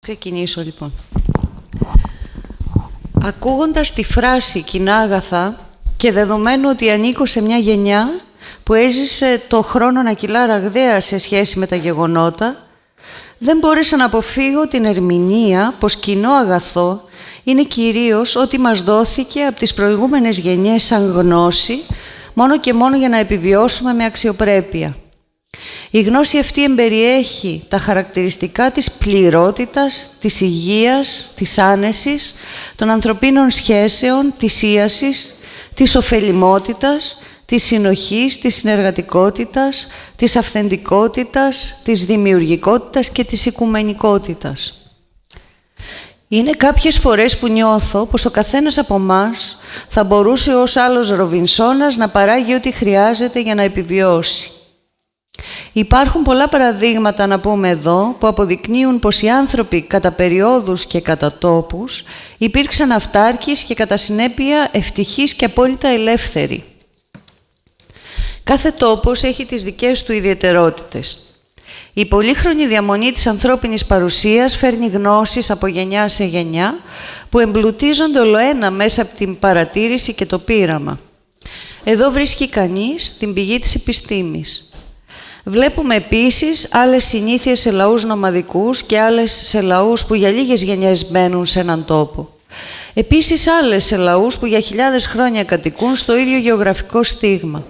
Ξεκινήσω λοιπόν. Ακούγοντας τη φράση «κοινά αγαθά» και δεδομένου ότι ανήκω σε μια γενιά που έζησε το χρόνο να κυλά ραγδαία σε σχέση με τα γεγονότα, δεν μπόρεσα να αποφύγω την ερμηνεία πως κοινό αγαθό είναι κυρίως ό,τι μας δόθηκε από τις προηγούμενες γενιές σαν γνώση, μόνο και μόνο για να επιβιώσουμε με αξιοπρέπεια. Η γνώση αυτή εμπεριέχει τα χαρακτηριστικά της πληρότητας, της υγείας, της άνεσης, των ανθρωπίνων σχέσεων, της ίασης, της ωφελιμότητας, της συνοχής, της συνεργατικότητας, της αυθεντικότητας, της δημιουργικότητας και της οικουμενικότητας. Είναι κάποιες φορές που νιώθω πως ο καθένας από μας θα μπορούσε ως άλλος Ροβινσόνας να παράγει ό,τι χρειάζεται για να επιβιώσει. Υπάρχουν πολλά παραδείγματα να πούμε εδώ που αποδεικνύουν πως οι άνθρωποι κατά περιόδους και κατά τόπους υπήρξαν αυτάρκεις και κατά συνέπεια ευτυχείς και απόλυτα ελεύθεροι. Κάθε τόπος έχει τις δικές του ιδιαιτερότητες. Η πολύχρονη διαμονή της ανθρώπινης παρουσίας φέρνει γνώσεις από γενιά σε γενιά που εμπλουτίζονται ολοένα μέσα από την παρατήρηση και το πείραμα. Εδώ βρίσκει κανείς την πηγή της επιστήμης. Βλέπουμε επίσης άλλες συνήθειες σε λαούς νομαδικούς και άλλες σε λαούς που για λίγες γενιές μένουν σε έναν τόπο. Επίσης άλλες σε λαούς που για χιλιάδες χρόνια κατοικούν στο ίδιο γεωγραφικό στίγμα.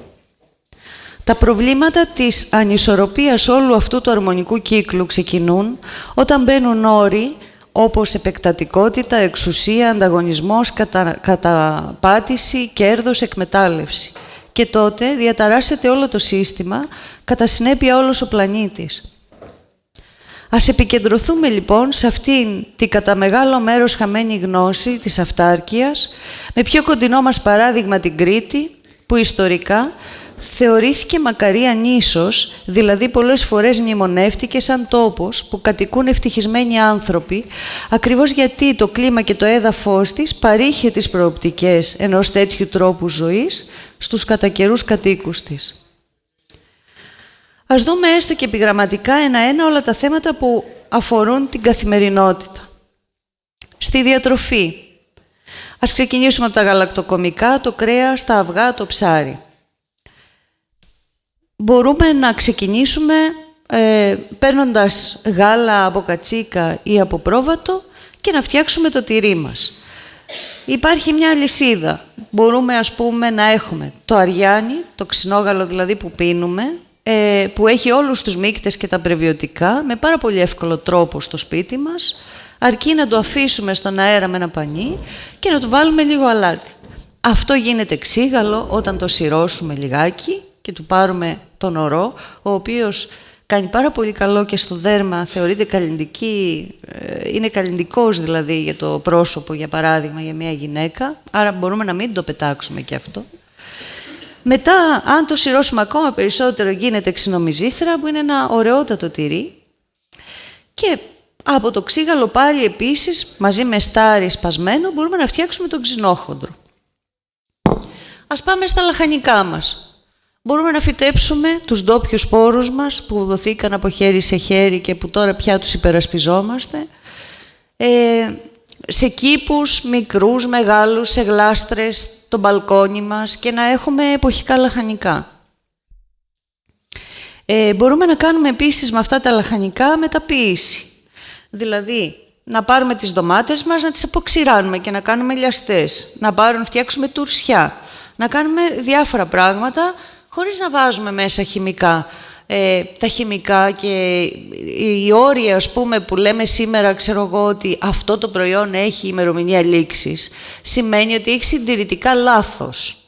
Τα προβλήματα της ανισορροπίας όλου αυτού του αρμονικού κύκλου ξεκινούν όταν μπαίνουν όροι όπως επεκτατικότητα, εξουσία, ανταγωνισμός, καταπάτηση, κέρδος, εκμετάλλευση. Και τότε διαταράσσεται όλο το σύστημα, κατά συνέπεια όλος ο πλανήτης. Ας επικεντρωθούμε λοιπόν σε αυτήν την κατά μεγάλο μέρος χαμένη γνώση της αυτάρκειας, με πιο κοντινό μας παράδειγμα την Κρήτη, που ιστορικά θεωρήθηκε μακαρία νήσος, δηλαδή πολλές φορές μνημονεύτηκε σαν τόπος που κατοικούν ευτυχισμένοι άνθρωποι, ακριβώς γιατί το κλίμα και το έδαφος της παρήχε τις προοπτικές ενός τέτοιου τρόπου ζωής στους κατά καιρούς κατοίκους της. Ας δούμε έστω και επιγραμματικά ένα-ένα όλα τα θέματα που αφορούν την καθημερινότητα. Στη διατροφή. Ας ξεκινήσουμε από τα γαλακτοκομικά, το κρέας, τα αυγά, το ψάρι. Μπορούμε να ξεκινήσουμε παίρνοντας γάλα από κατσίκα ή από πρόβατο και να φτιάξουμε το τυρί μας. Υπάρχει μια αλυσίδα. Μπορούμε ας πούμε να έχουμε το αριάνι, το ξινόγαλο δηλαδή που πίνουμε, που έχει όλους τους μίκτες και τα πρεβιωτικά με πάρα πολύ εύκολο τρόπο στο σπίτι μας, αρκεί να το αφήσουμε στον αέρα με ένα πανί και να του βάλουμε λίγο αλάτι. Αυτό γίνεται ξύγαλο όταν το συρώσουμε λιγάκι και του πάρουμε τον ορό, ο οποίος κάνει πάρα πολύ καλό και στο δέρμα, θεωρείται καλλυντική, είναι καλλυντικός δηλαδή για το πρόσωπο, για παράδειγμα, για μια γυναίκα, άρα μπορούμε να μην το πετάξουμε και αυτό. Μετά, αν το συρώσουμε ακόμα περισσότερο, γίνεται ξινομυζήθρα, που είναι ένα ωραιότατο τυρί. Και από το ξύγαλο πάλι επίσης, μαζί με στάρι σπασμένο, μπορούμε να φτιάξουμε τον ξινόχοντρο. Ας πάμε στα λαχανικά μας. Μπορούμε να φυτέψουμε τους ντόπιους σπόρους μας που δοθήκαν από χέρι σε χέρι και που τώρα πια τους υπερασπιζόμαστε, σε κήπους μικρούς, μεγάλους, σε γλάστρες, στο μπαλκόνι μας και να έχουμε εποχικά λαχανικά. Μπορούμε να κάνουμε επίσης με αυτά τα λαχανικά μεταποίηση. Δηλαδή, να πάρουμε τις ντομάτες μας, να τις αποξηράνουμε και να κάνουμε λιαστές, να φτιάξουμε τουρσιά, να κάνουμε διάφορα πράγματα χωρίς να βάζουμε μέσα χημικά. Τα χημικά και οι όροι, ας πούμε, που λέμε σήμερα, ξέρω εγώ, ότι αυτό το προϊόν έχει ημερομηνία λήξης, σημαίνει ότι έχει συντηρητικά λάθος.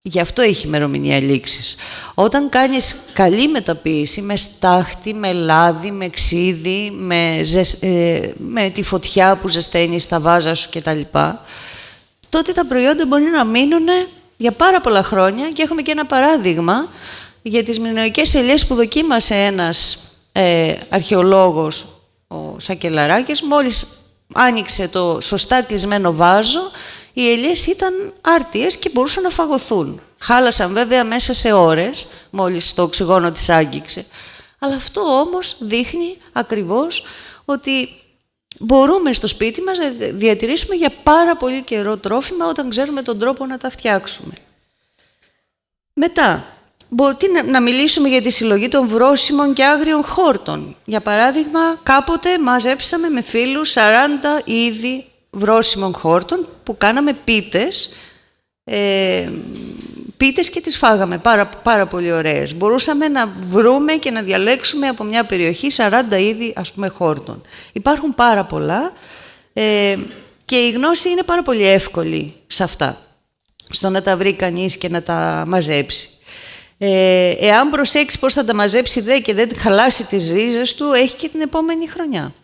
Γι' αυτό έχει ημερομηνία λήξης. Όταν κάνεις καλή μεταποίηση, με στάχτη, με λάδι, με ξύδι, με τη φωτιά που ζεσταίνεις τα βάζα σου κτλ., τότε τα προϊόντα μπορεί να μείνουν για πάρα πολλά χρόνια και έχουμε και ένα παράδειγμα για τις μνημονιακές ελιές που δοκίμασε ένας αρχαιολόγος, ο Σακελαράκης. Μόλις άνοιξε το σωστά κλεισμένο βάζο, οι ελιές ήταν άρτιες και μπορούσαν να φαγωθούν. Χάλασαν βέβαια μέσα σε ώρες, μόλις το οξυγόνο της άγγιξε. Αλλά αυτό όμως δείχνει ακριβώς ότι μπορούμε στο σπίτι μας να διατηρήσουμε για πάρα πολύ καιρό τρόφιμα όταν ξέρουμε τον τρόπο να τα φτιάξουμε. Μετά, να μιλήσουμε για τη συλλογή των βρώσιμων και άγριων χόρτων. Για παράδειγμα, κάποτε μαζέψαμε με φίλους 40 είδη βρώσιμων χόρτων που κάναμε πίτες, πίτες και τις φάγαμε, πάρα πολύ ωραίες. Μπορούσαμε να βρούμε και να διαλέξουμε από μια περιοχή 40 είδη, ας πούμε, χόρτων. Υπάρχουν πάρα πολλά και η γνώση είναι πάρα πολύ εύκολη σε αυτά, στο να τα βρει κανείς και να τα μαζέψει. Εάν προσέξει πώς θα τα μαζέψει και δεν χαλάσει τις ρίζες του, έχει και την επόμενη χρονιά.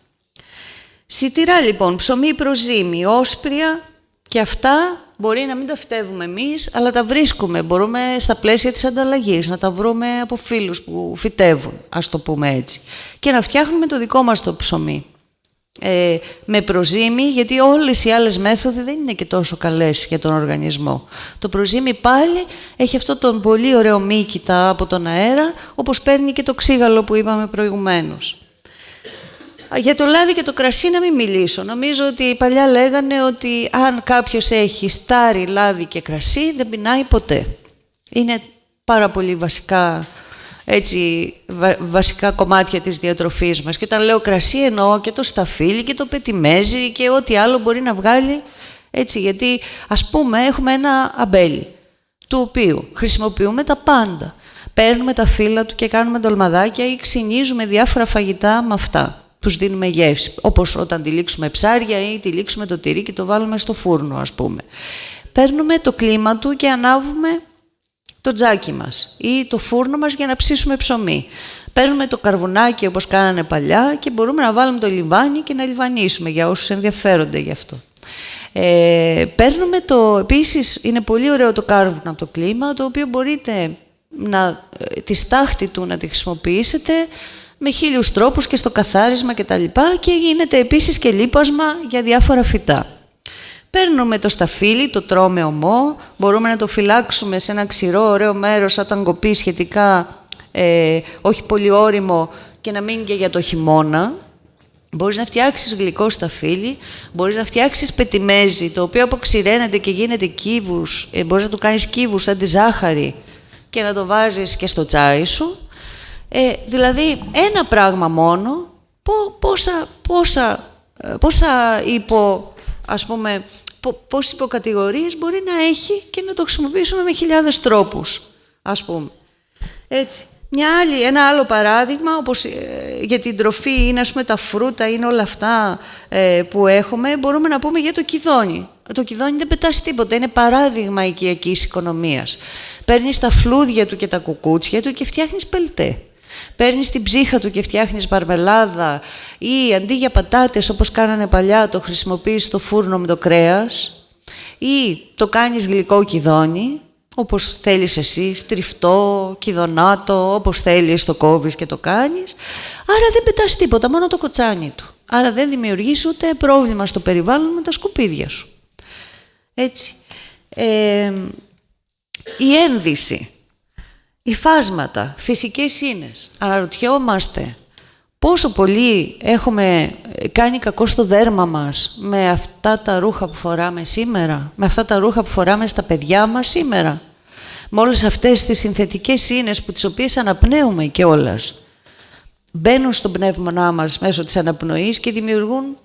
Σιτηρά λοιπόν, ψωμί, προζύμι, όσπρια και αυτά μπορεί να μην τα φυτεύουμε εμείς, αλλά τα βρίσκουμε. Μπορούμε στα πλαίσια της ανταλλαγής να τα βρούμε από φίλους που φυτεύουν, ας το πούμε έτσι. Και να φτιάχνουμε το δικό μας το ψωμί. Με προζύμι, γιατί όλες οι άλλες μέθοδοι δεν είναι και τόσο καλές για τον οργανισμό. Το προζύμι πάλι έχει αυτό τον πολύ ωραίο μύκητα από τον αέρα, όπως παίρνει και το ξύγαλο που είπαμε προηγουμένως. Για το λάδι και το κρασί να μην μιλήσω. Νομίζω ότι παλιά λέγανε ότι αν κάποιος έχει στάρι, λάδι και κρασί δεν πεινάει ποτέ. Είναι πάρα πολύ βασικά κομμάτια της διατροφής μας. Και όταν λέω κρασί εννοώ και το σταφύλι και το πετιμέζι και ό,τι άλλο μπορεί να βγάλει. Έτσι, γιατί ας πούμε έχουμε ένα αμπέλι, του οποίου χρησιμοποιούμε τα πάντα. Παίρνουμε τα φύλλα του και κάνουμε ντολμαδάκια ή ξυνίζουμε διάφορα φαγητά με αυτά. Τους δίνουμε γεύση, όπως όταν τυλίξουμε ψάρια ή τυλίξουμε το τυρί και το βάλουμε στο φούρνο, ας πούμε. Παίρνουμε το κλίμα του και ανάβουμε το τζάκι μας ή το φούρνο μας για να ψήσουμε ψωμί. Παίρνουμε το καρβουνάκι όπως κάνανε παλιά και μπορούμε να βάλουμε το λιβάνι και να λιβανίσουμε για όσους ενδιαφέρονται γι' αυτό. Παίρνουμε επίσης είναι πολύ ωραίο το κάρβουνο από το κλίμα, το οποίο μπορείτε τη στάχτη του να τη χρησιμοποιήσετε με 1000 τρόπους και στο καθάρισμα και τα λοιπά, και γίνεται επίσης και λίπασμα για διάφορα φυτά. Παίρνουμε το σταφύλι, το τρώμε ομό, μπορούμε να το φυλάξουμε σε ένα ξηρό ωραίο μέρος όταν κοπεί σχετικά, όχι πολύ όριμο και να μείνει και για το χειμώνα. Μπορείς να φτιάξεις γλυκό σταφύλι, μπορείς να φτιάξεις πετιμέζι, το οποίο αποξηραίνεται και γίνεται κύβους, μπορείς να το κάνεις κύβους σαν τη ζάχαρη και να το βάζεις και στο τσάι σου. Δηλαδή, ένα πράγμα μόνο, πόσες υποκατηγορίες μπορεί να έχει και να το χρησιμοποιήσουμε με 1000 τρόπους, ας πούμε. Έτσι. Ένα άλλο παράδειγμα, όπως για την τροφή είναι, ας πούμε, τα φρούτα, είναι όλα αυτά που έχουμε, μπορούμε να πούμε για το κιδόνι. Το κιδόνι δεν πετάς τίποτα, είναι παράδειγμα οικιακής οικονομίας. Παίρνεις τα φλούδια του και τα κουκούτσια του και φτιάχνεις πελτέ. Παίρνεις την ψύχα του και φτιάχνεις μαρμελάδα, ή αντί για πατάτες όπως κάνανε παλιά το χρησιμοποιείς στο φούρνο με το κρέας, ή το κάνεις γλυκό κιδόνι, όπως θέλεις εσύ, στριφτό, κιδονάτο, όπως θέλεις το κόβεις και το κάνεις. Άρα δεν πετάς τίποτα, μόνο το κοτσάνι του. Άρα δεν δημιουργείς ούτε πρόβλημα στο περιβάλλον με τα σκουπίδια σου. Έτσι. Η ένδυση. Υφάσματα, φυσικές ίνες. Αναρωτιόμαστε πόσο πολύ έχουμε κάνει κακό στο δέρμα μας με αυτά τα ρούχα που φοράμε σήμερα, με αυτά τα ρούχα που φοράμε στα παιδιά μας σήμερα, με όλες αυτές τις συνθετικές ίνες τις οποίες αναπνέουμε κιόλας. Μπαίνουν στον πνεύμονά μας μέσω της αναπνοής και δημιουργούν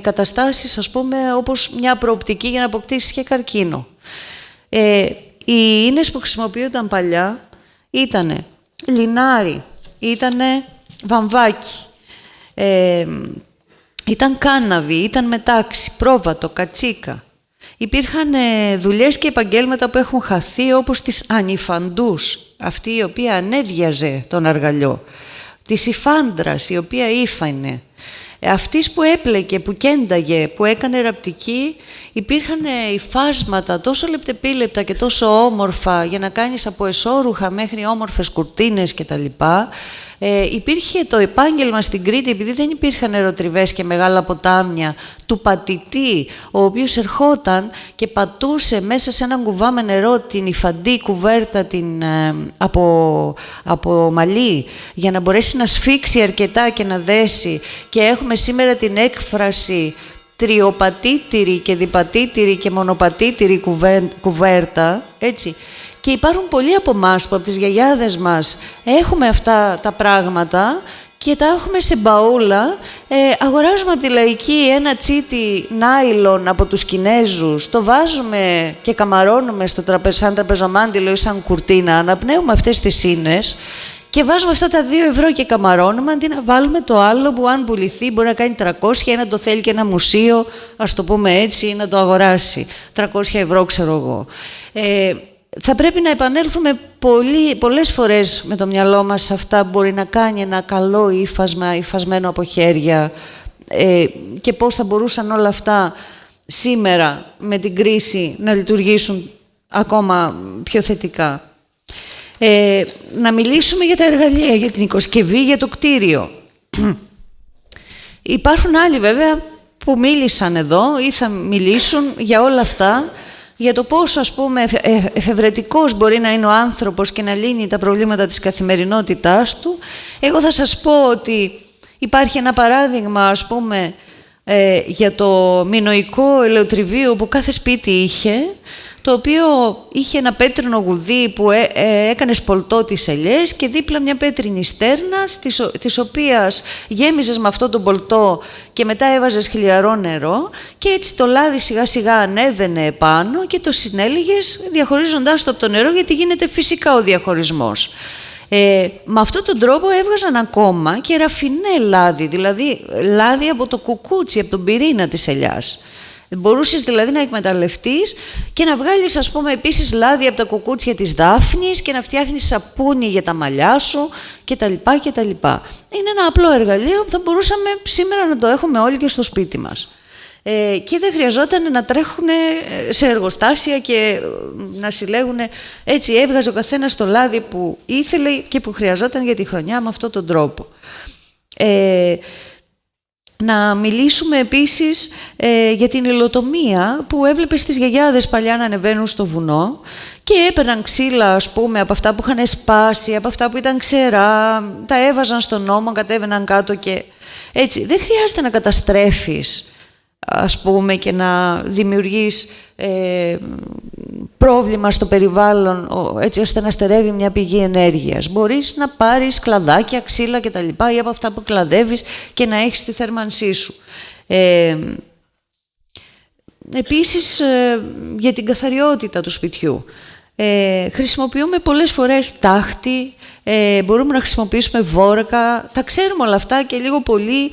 καταστάσεις, ας πούμε, όπως μια προοπτική για να αποκτήσεις και καρκίνο. Οι ίνες που χρησιμοποιούνταν παλιά ήτανε λινάρι, ήτανε βαμβάκι, ήταν κάναβι, ήταν μετάξι, πρόβατο, κατσίκα. Υπήρχαν δουλειές και επαγγέλματα που έχουν χαθεί, όπως της ανιφαντούς, αυτή η οποία ανέδιαζε τον αργαλιό, της υφάντρας, η οποία ήφανε. Αυτής που έπλεκε, που κένταγε, που έκανε ραπτική, υπήρχαν υφάσματα τόσο λεπτεπίλεπτα και τόσο όμορφα για να κάνεις από εσώρουχα μέχρι όμορφες κουρτίνες κτλ. Υπήρχε το επάγγελμα στην Κρήτη, επειδή δεν υπήρχαν νεροτριβές και μεγάλα ποτάμια, του πατητή, ο οποίος ερχόταν και πατούσε μέσα σε έναν κουβά με νερό την υφαντή κουβέρτα από μαλλί, για να μπορέσει να σφίξει αρκετά και να δέσει. Και έχουμε σήμερα την έκφραση τριοπατήτηρη και διπατήτηρη και μονοπατήτηρη κουβέρτα, έτσι. Και υπάρχουν πολλοί από εμάς που από τις γιαγιάδες μας έχουμε αυτά τα πράγματα και τα έχουμε σε μπαούλα. Αγοράζουμε από τη Λαϊκή ένα τσίτι νάιλον από τους Κινέζους, το βάζουμε και καμαρώνουμε σαν τραπεζομάντιλο ή σαν κουρτίνα, αναπνέουμε αυτές τις σύνες και βάζουμε αυτά τα 2 ευρώ και καμαρώνουμε, αντί να βάλουμε το άλλο που αν πουληθεί μπορεί να κάνει 300 ή να το θέλει και ένα μουσείο, ας το πούμε έτσι, ή να το αγοράσει. 300 ευρώ ξέρω εγώ. Θα πρέπει να επανέλθουμε πολλές φορές με το μυαλό μας σε αυτά που μπορεί να κάνει ένα καλό ύφασμα, υφασμένο από χέρια, και πώς θα μπορούσαν όλα αυτά σήμερα με την κρίση να λειτουργήσουν ακόμα πιο θετικά. Να μιλήσουμε για τα εργαλεία, για την οικοσκευή, για το κτίριο. Υπάρχουν άλλοι βέβαια που μίλησαν εδώ ή θα μιλήσουν για όλα αυτά, για το πόσο, ας πούμε, εφευρετικός μπορεί να είναι ο άνθρωπος και να λύνει τα προβλήματα της καθημερινότητάς του. Εγώ θα σας πω ότι υπάρχει ένα παράδειγμα, ας πούμε, για το μινοϊκό ελαιοτριβείο που κάθε σπίτι είχε, το οποίο είχε ένα πέτρινο γουδί που έκανε σπολτό τις ελιές και δίπλα μια πέτρινη στέρνα, της οποίας γέμιζες με αυτό το πολτό και μετά έβαζες χλιαρό νερό και έτσι το λάδι σιγά σιγά ανέβαινε επάνω και το συνέλεγες διαχωρίζοντάς το από το νερό, γιατί γίνεται φυσικά ο διαχωρισμός. Με αυτόν τον τρόπο έβγαζαν ακόμα και ραφινέ λάδι, δηλαδή λάδι από το κουκούτσι, από τον πυρήνα της ελιάς. Μπορούσες δηλαδή να εκμεταλλευτείς και να βγάλεις, ας πούμε, επίσης λάδι από τα κουκούτσια της δάφνης και να φτιάχνεις σαπούνι για τα μαλλιά σου κτλ. Είναι ένα απλό εργαλείο που θα μπορούσαμε σήμερα να το έχουμε όλοι και στο σπίτι μας. Και δεν χρειαζόταν να τρέχουν σε εργοστάσια και να συλλέγουν. Έτσι έβγαζε ο καθένας το λάδι που ήθελε και που χρειαζόταν για τη χρονιά με αυτόν τον τρόπο. Να μιλήσουμε επίσης για την υλοτομία που έβλεπες τις γιαγιάδες παλιά να ανεβαίνουν στο βουνό και έπαιρναν ξύλα, ας πούμε, από αυτά που είχαν σπάσει, από αυτά που ήταν ξερά, τα έβαζαν στον ώμο, κατέβαιναν κάτω και έτσι. Δεν χρειάζεται να καταστρέφεις, ας πούμε, και να δημιουργείς πρόβλημα στο περιβάλλον έτσι ώστε να στερεύει μια πηγή ενέργειας. Μπορείς να πάρεις κλαδάκια, ξύλα κτλ. Ή από αυτά που κλαδεύεις και να έχεις τη θέρμανσή σου. Επίσης, για την καθαριότητα του σπιτιού. Χρησιμοποιούμε πολλές φορές τάχτη, μπορούμε να χρησιμοποιήσουμε βόρκα, τα ξέρουμε όλα αυτά και λίγο πολύ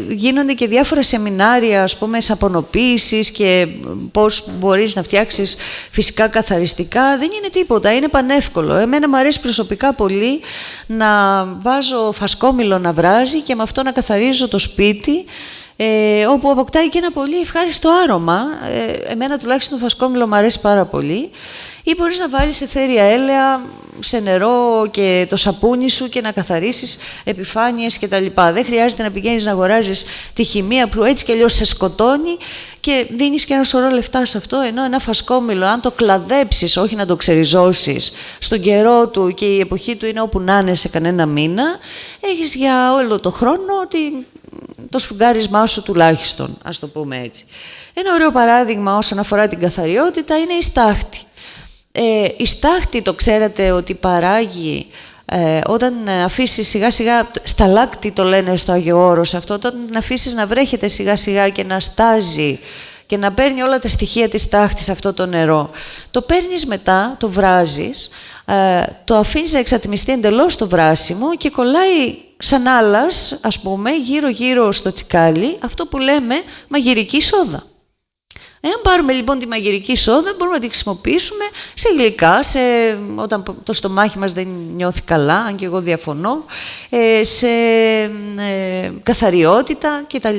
γίνονται και διάφορα σεμινάρια, ας πούμε, σαπονοποίησης και πώς μπορείς να φτιάξεις φυσικά καθαριστικά. Δεν είναι τίποτα, είναι πανεύκολο. Εμένα μου αρέσει προσωπικά πολύ να βάζω φασκόμηλο να βράζει και με αυτό να καθαρίζω το σπίτι, όπου αποκτάει και ένα πολύ ευχάριστο άρωμα. Εμένα τουλάχιστον το φασκόμηλο μου αρέσει πάρα πολύ. Ή μπορείς να βάλεις αιθέρια έλαια σε νερό και το σαπούνι σου και να καθαρίσεις επιφάνειες κτλ. Δεν χρειάζεται να πηγαίνεις να αγοράζεις τη χημεία που έτσι κι αλλιώς σε σκοτώνει και δίνεις και ένα σωρό λεφτά σε αυτό, ενώ ένα φασκόμηλο, αν το κλαδέψεις, όχι να το ξεριζώσεις, στον καιρό του και η εποχή του είναι όπου να είναι σε κανένα μήνα, έχεις για όλο το χρόνο το σφουγγάρισμά σου τουλάχιστον, ας το πούμε έτσι. Ένα ωραίο παράδειγμα όσον αφορά την καθαριότητα είναι η στάχτη. Η στάχτη, το ξέρετε ότι παράγει όταν αφήσεις σιγά σιγά, σταλάκτη το λένε στο Άγιο Όρος αυτό, όταν αφήσεις να βρέχεται σιγά σιγά και να στάζει και να παίρνει όλα τα στοιχεία της στάχτης αυτό το νερό, το παίρνεις μετά, το βράζεις, το αφήνεις να εξατμιστεί εντελώς το βράσιμο και κολλάει σαν άλας, ας πούμε, γύρω-γύρω στο τσικάλι, αυτό που λέμε μαγειρική σόδα. Εάν πάρουμε λοιπόν τη μαγειρική σόδα, μπορούμε να τη χρησιμοποιήσουμε σε γλυκά, όταν το στομάχι μας δεν νιώθει καλά, αν και εγώ διαφωνώ, σε καθαριότητα κτλ.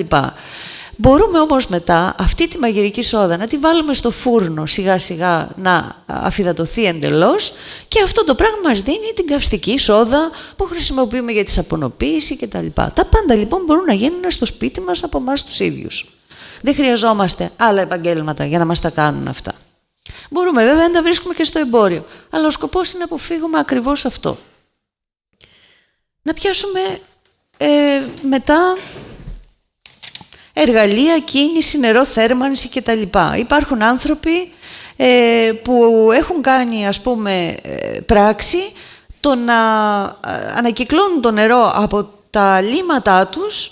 Μπορούμε όμως μετά αυτή τη μαγειρική σόδα να τη βάλουμε στο φούρνο σιγά σιγά να αφυδατωθεί εντελώς και αυτό το πράγμα μας δίνει την καυστική σόδα που χρησιμοποιούμε για τη σαπωνοποίηση κτλ. Τα πάντα λοιπόν μπορούν να γίνουν στο σπίτι μας από εμάς τους ίδιους. Δεν χρειαζόμαστε άλλα επαγγέλματα για να μας τα κάνουν αυτά. Μπορούμε βέβαια να τα βρίσκουμε και στο εμπόριο, αλλά ο σκοπός είναι να αποφύγουμε ακριβώς αυτό. Να πιάσουμε μετά εργαλεία, κίνηση, νερό, θέρμανση κτλ. Υπάρχουν άνθρωποι που έχουν κάνει, ας πούμε, πράξη το να ανακυκλώνουν το νερό από τα λίματά τους,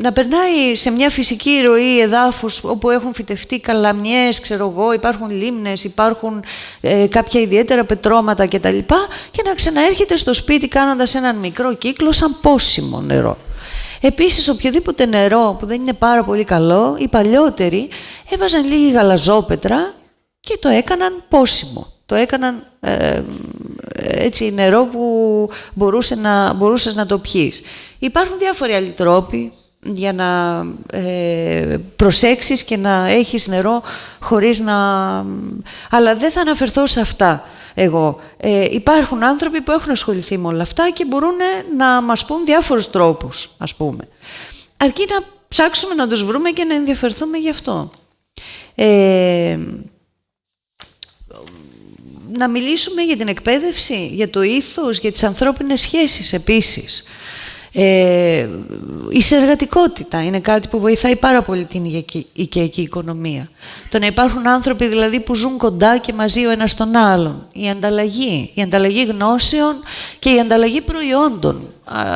να περνάει σε μια φυσική ροή εδάφους όπου έχουν φυτευτεί καλαμιές, ξέρω εγώ, υπάρχουν λίμνες, υπάρχουν κάποια ιδιαίτερα πετρώματα κτλ. Και να ξαναέρχεται στο σπίτι κάνοντας έναν μικρό κύκλο σαν πόσιμο νερό. Επίσης, οποιοδήποτε νερό που δεν είναι πάρα πολύ καλό, οι παλιότεροι έβαζαν λίγη γαλαζόπετρα και το έκαναν πόσιμο. Το έκαναν έτσι νερό που μπορούσες να το πιείς. Υπάρχουν διάφοροι άλλοι τρόποι για να προσέξεις και να έχεις νερό χωρίς να... Αλλά δεν θα αναφερθώ σε αυτά εγώ. Υπάρχουν άνθρωποι που έχουν ασχοληθεί με όλα αυτά και μπορούν να μας πούν διάφορους τρόπους, ας πούμε. Αρκεί να ψάξουμε να τους βρούμε και να ενδιαφερθούμε γι' αυτό. Να μιλήσουμε για την εκπαίδευση, για το ήθος, για τις ανθρώπινες σχέσεις επίσης. Η συνεργατικότητα είναι κάτι που βοηθάει πάρα πολύ την οικιακή οικονομία. Το να υπάρχουν άνθρωποι δηλαδή που ζουν κοντά και μαζί ο ένας τον άλλον. Η ανταλλαγή γνώσεων και η ανταλλαγή προϊόντων.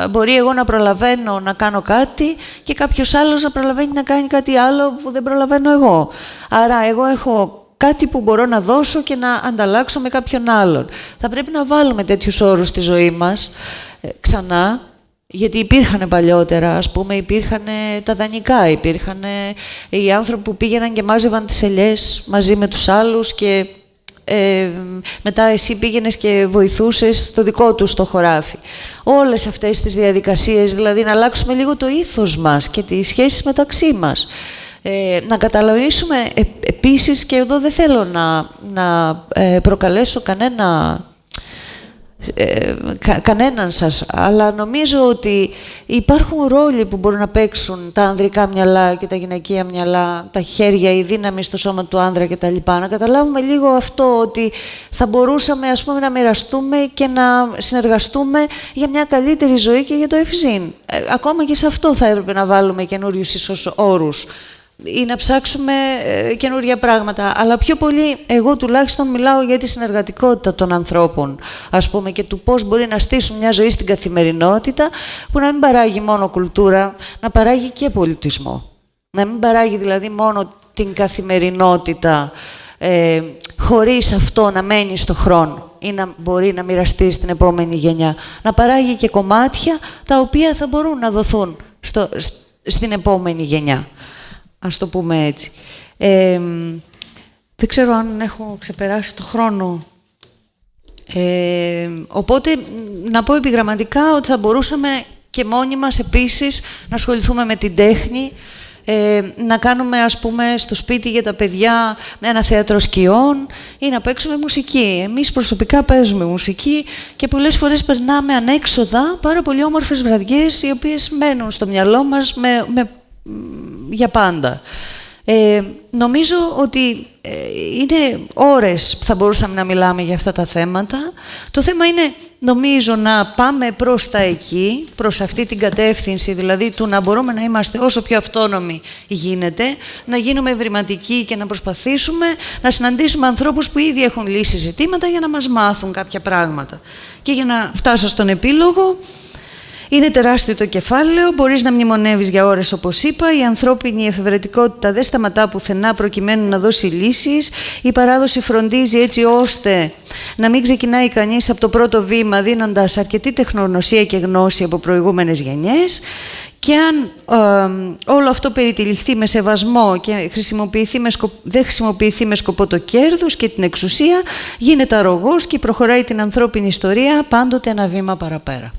Μπορεί εγώ να προλαβαίνω να κάνω κάτι και κάποιος άλλος να προλαβαίνει να κάνει κάτι άλλο που δεν προλαβαίνω εγώ. Άρα εγώ έχω κάτι που μπορώ να δώσω και να ανταλλάξω με κάποιον άλλον. Θα πρέπει να βάλουμε τέτοιους όρους στη ζωή μας ξανά, γιατί υπήρχαν παλιότερα, ας πούμε, υπήρχαν τα δανεικά, υπήρχαν οι άνθρωποι που πήγαιναν και μάζευαν τις ελιές μαζί με τους άλλους και μετά εσύ πήγαινες και βοηθούσες στο δικό τους το χωράφι. Όλες αυτές τις διαδικασίες, δηλαδή να αλλάξουμε λίγο το ήθος μας και τις σχέσεις μεταξύ μας. Να καταλαβήσουμε επίσης, και εδώ δεν θέλω να προκαλέσω κανέναν σας, αλλά νομίζω ότι υπάρχουν ρόλοι που μπορούν να παίξουν τα ανδρικά μυαλά και τα γυναικεία μυαλά, τα χέρια, η δύναμη στο σώμα του άνδρα κτλ. Να καταλάβουμε λίγο αυτό, ότι θα μπορούσαμε, ας πούμε, να μοιραστούμε και να συνεργαστούμε για μια καλύτερη ζωή και για το ευζήν. Ακόμα και σε αυτό θα έπρεπε να βάλουμε καινούριους ίσως όρους ή να ψάξουμε καινούργια πράγματα. Αλλά πιο πολύ, εγώ τουλάχιστον μιλάω για τη συνεργατικότητα των ανθρώπων, ας πούμε, και του πώς μπορεί να στήσουν μια ζωή στην καθημερινότητα που να μην παράγει μόνο κουλτούρα, να παράγει και πολιτισμό. Να μην παράγει δηλαδή μόνο την καθημερινότητα, χωρίς αυτό να μένει στο χρόνο ή να μπορεί να μοιραστεί στην επόμενη γενιά. Να παράγει και κομμάτια τα οποία θα μπορούν να δοθούν στην επόμενη γενιά. Ας το πούμε έτσι. Δεν ξέρω αν έχω ξεπεράσει το χρόνο. Οπότε, να πω επιγραμματικά ότι θα μπορούσαμε και μόνοι μας επίσης να ασχοληθούμε με την τέχνη, να κάνουμε, ας πούμε, στο σπίτι για τα παιδιά με ένα θέατρο σκιών ή να παίξουμε μουσική. Εμείς προσωπικά παίζουμε μουσική και πολλές φορές περνάμε ανέξοδα πάρα πολύ όμορφες βραδιές, οι οποίες μένουν στο μυαλό μας για πάντα. Νομίζω ότι είναι ώρες που θα μπορούσαμε να μιλάμε για αυτά τα θέματα. Το θέμα είναι, νομίζω, να πάμε προς τα εκεί, προς αυτή την κατεύθυνση, δηλαδή του να μπορούμε να είμαστε όσο πιο αυτόνομοι γίνεται, να γίνουμε ευρηματικοί και να προσπαθήσουμε να συναντήσουμε ανθρώπους που ήδη έχουν λύσει ζητήματα για να μας μάθουν κάποια πράγματα. Και για να φτάσω στον επίλογο, είναι τεράστιο το κεφάλαιο, μπορείς να μνημονεύεις για ώρες, όπως είπα. Η ανθρώπινη εφευρετικότητα δεν σταματά πουθενά προκειμένου να δώσει λύσεις. Η παράδοση φροντίζει έτσι ώστε να μην ξεκινάει κανείς από το πρώτο βήμα, δίνοντας αρκετή τεχνογνωσία και γνώση από προηγούμενες γενιές. Και αν όλο αυτό περιτυλιχθεί με σεβασμό και δεν χρησιμοποιηθεί με σκοπό το κέρδος και την εξουσία, γίνεται αρρωγός και προχωράει την ανθρώπινη ιστορία πάντοτε ένα βήμα παραπέρα.